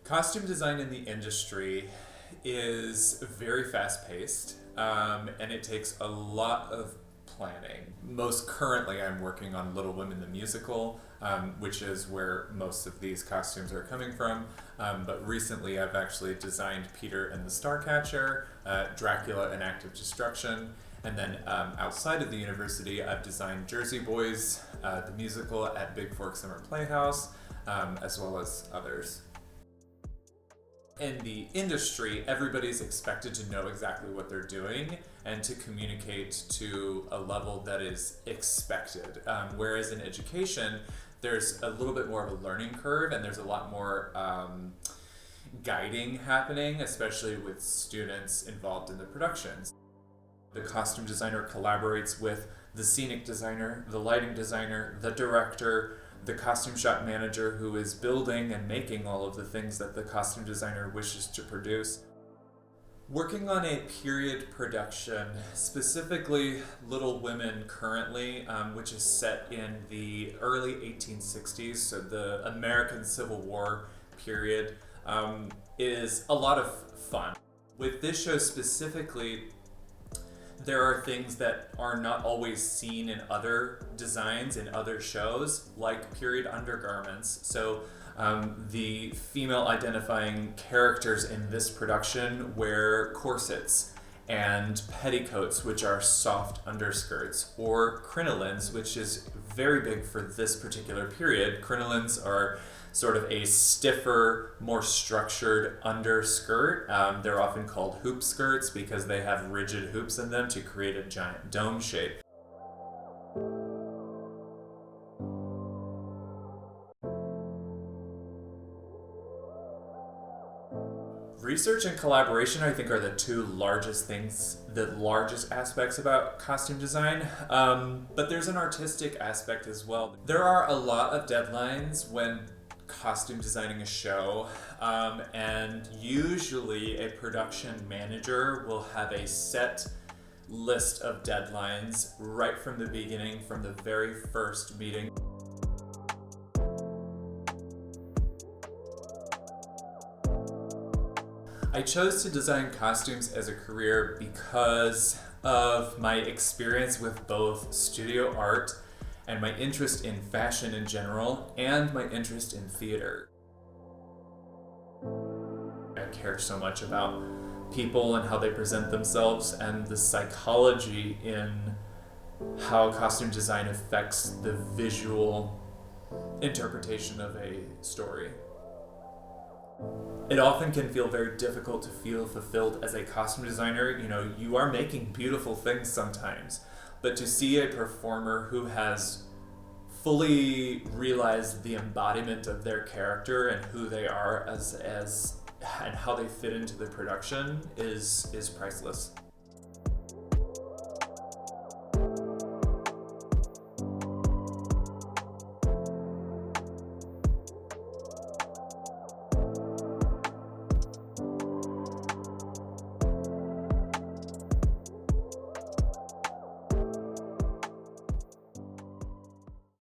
Costume design in the industry is very fast-paced, and it takes a lot of planning. Most currently, I'm working on Little Women the Musical, which is where most of these costumes are coming from. But recently, I've actually designed Peter and the Starcatcher, Dracula and Act of Destruction, and then outside of the university, I've designed Jersey Boys, the musical at Big Fork Summer Playhouse, as well as others. In the industry, everybody's expected to know exactly what they're doing and to communicate to a level that is expected. Whereas in education, there's a little bit more of a learning curve and there's a lot more guiding happening, especially with students involved in the productions. The costume designer collaborates with the scenic designer, the lighting designer, the director, the costume shop manager who is building and making all of the things that the costume designer wishes to produce. Working on a period production, specifically Little Women currently, which is set in the early 1860s, so the American Civil War period, is a lot of fun. With this show specifically, there are things that are not always seen in other designs in other shows, like period undergarments. So the female identifying characters in this production wear corsets and petticoats, which are soft underskirts, or crinolines, which is very big for this particular period. Crinolines are sort of a stiffer, more structured underskirt. They're often called hoop skirts because they have rigid hoops in them to create a giant dome shape. Research and collaboration, I think, are the two largest things, the largest aspects about costume design. But there's an artistic aspect as well. There are a lot of deadlines when costume designing a show, and usually a production manager will have a set list of deadlines right from the beginning, from the very first meeting. I chose to design costumes as a career because of my experience with both studio art and my interest in fashion in general, and my interest in theater. I care so much about people and how they present themselves and the psychology in how costume design affects the visual interpretation of a story. It often can feel very difficult to feel fulfilled as a costume designer. You know, you are making beautiful things sometimes, but to see a performer who has fully realized the embodiment of their character and who they are as and how they fit into the production is priceless.